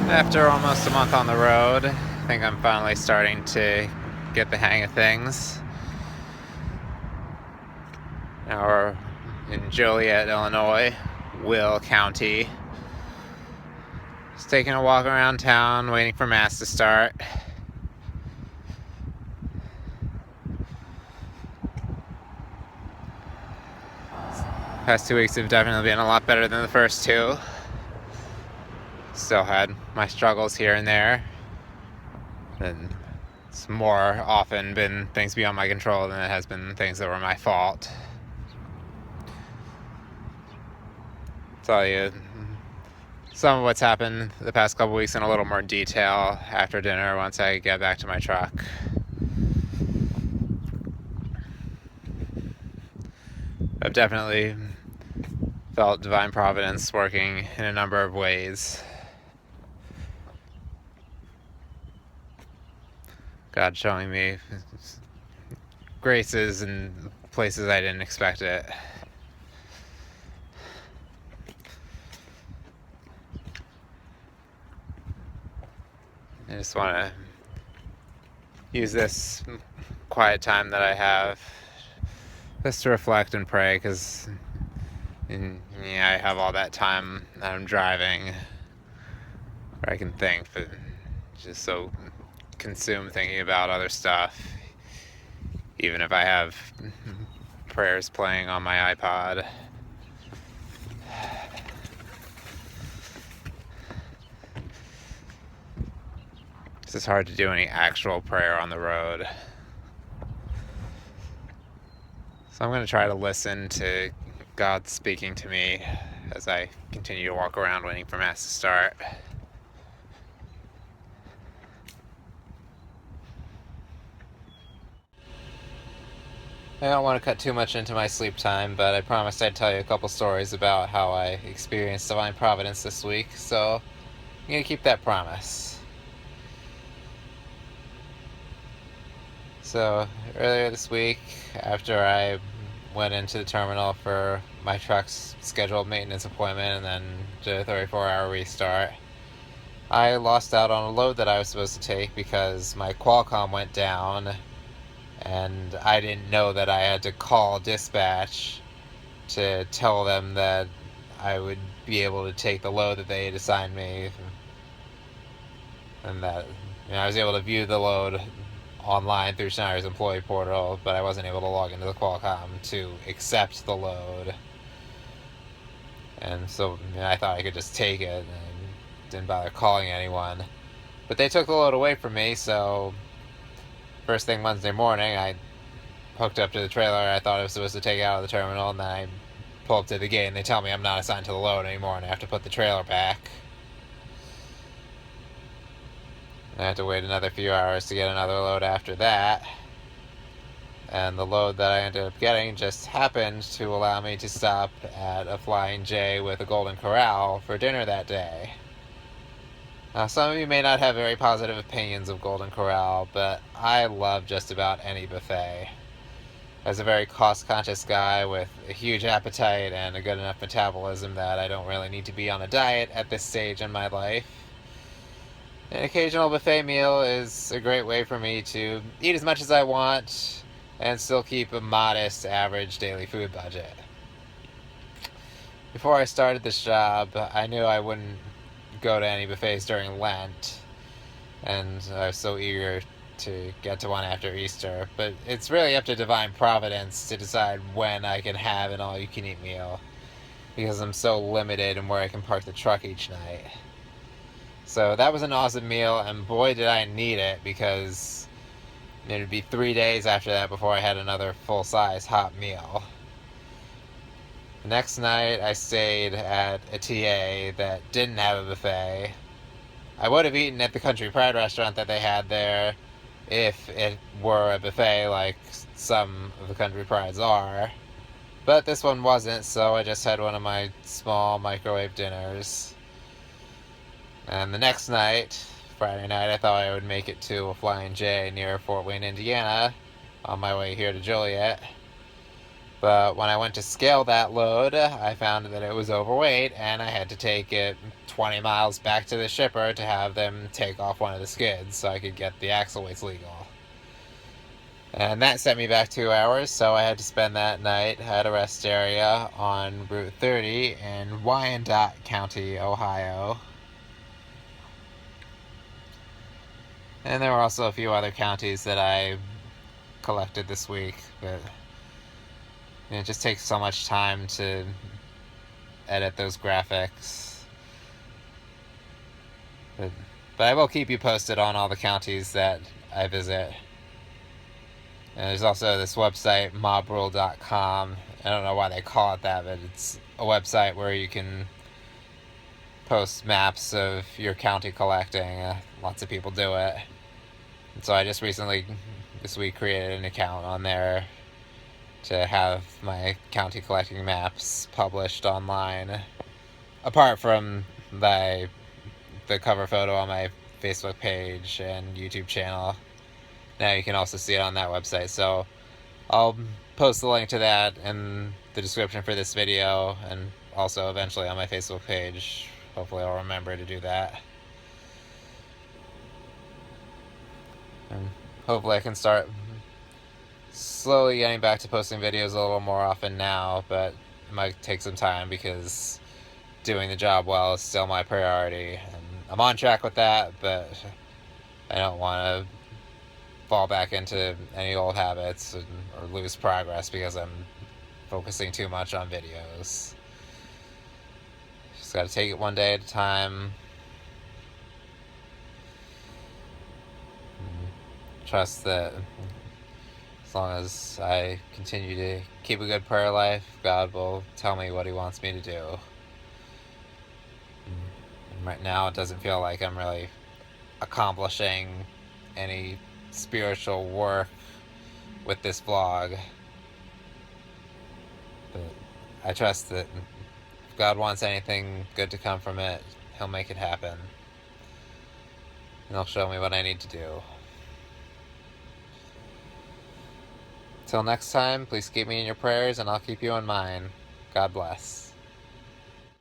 After almost a month on the road, I think I'm finally starting to get the hang of things. Now we're in Joliet, Illinois, Will County. Just taking a walk around town, waiting for Mass to start. Past 2 weeks have definitely been a lot better than the first two. Still had my struggles here and there. And it's more often been things beyond my control than it has been things that were my fault. Tell you some of what's happened the past couple weeks in a little more detail after dinner once I get back to my truck. I've definitely felt divine providence working in a number of ways. God showing me graces in places I didn't expect it. I just want to use this quiet time that I have just to reflect and pray, because I have all that time that I'm driving where I can think, but just so consumed thinking about other stuff, even if I have prayers playing on my iPod. It's just hard to do any actual prayer on the road. So I'm going to try to listen to God speaking to me as I continue to walk around waiting for Mass to start. I don't want to cut too much into my sleep time, but I promised I'd tell you a couple stories about how I experienced divine providence this week, so I'm going to keep that promise. So, earlier this week, after I went into the terminal for my truck's scheduled maintenance appointment and then did a 34-hour restart, I lost out on a load that I was supposed to take because my Qualcomm went down, and I didn't know that I had to call dispatch to tell them that I would be able to take the load that they had assigned me, and that I was able to view the load online through Schneider's employee portal, but I wasn't able to log into the Qualcomm to accept the load. And so I thought I could just take it and didn't bother calling anyone. But they took the load away from me, so first thing Wednesday morning, I hooked up to the trailer I thought I was supposed to take out of the terminal, and then I pull up to the gate and they tell me I'm not assigned to the load anymore and I have to put the trailer back. I had to wait another few hours to get another load after that. And the load that I ended up getting just happened to allow me to stop at a Flying J with a Golden Corral for dinner that day. Now, some of you may not have very positive opinions of Golden Corral, but I love just about any buffet. As a very cost-conscious guy with a huge appetite and a good enough metabolism that I don't really need to be on a diet at this stage in my life, an occasional buffet meal is a great way for me to eat as much as I want and still keep a modest average daily food budget. Before I started this job, I knew I wouldn't go to any buffets during Lent, and I was so eager to get to one after Easter, but it's really up to divine providence to decide when I can have an all-you-can-eat meal, because I'm so limited in where I can park the truck each night. So that was an awesome meal, and boy did I need it, because it would be 3 days after that before I had another full-size hot meal. The next night I stayed at a TA that didn't have a buffet. I would have eaten at the Country Pride restaurant that they had there if it were a buffet like some of the Country Prides are. But this one wasn't, so I just had one of my small microwave dinners. And the next night, Friday night, I thought I would make it to a Flying J near Fort Wayne, Indiana, on my way here to Joliet. But when I went to scale that load, I found that it was overweight, and I had to take it 20 miles back to the shipper to have them take off one of the skids so I could get the axle weights legal. And that sent me back 2 hours, so I had to spend that night at a rest area on Route 30 in Wyandotte County, Ohio. And there were also a few other counties that I collected this week, but it just takes so much time to edit those graphics. But, I will keep you posted on all the counties that I visit. And there's also this website, mobrule.com. I don't know why they call it that, but it's a website where you can post maps of your county collecting. Lots of people do it. And so I just recently, this week, created an account on there to have my county collecting maps published online. Apart from the cover photo on my Facebook page and YouTube channel. Now you can also see it on that website. So I'll post the link to that in the description for this video, and also eventually on my Facebook page. Hopefully I'll remember to do that. And hopefully I can start slowly getting back to posting videos a little more often now, but it might take some time because doing the job well is still my priority. And I'm on track with that, but I don't want to fall back into any old habits or lose progress because I'm focusing too much on videos. Just gotta take it one day at a time. Trust that as long as I continue to keep a good prayer life, God will tell me what He wants me to do. And right now, it doesn't feel like I'm really accomplishing any spiritual work with this vlog. But I trust that if God wants anything good to come from it, He'll make it happen. And He'll show me what I need to do. Till next time, please keep me in your prayers, and I'll keep you in mine. God bless.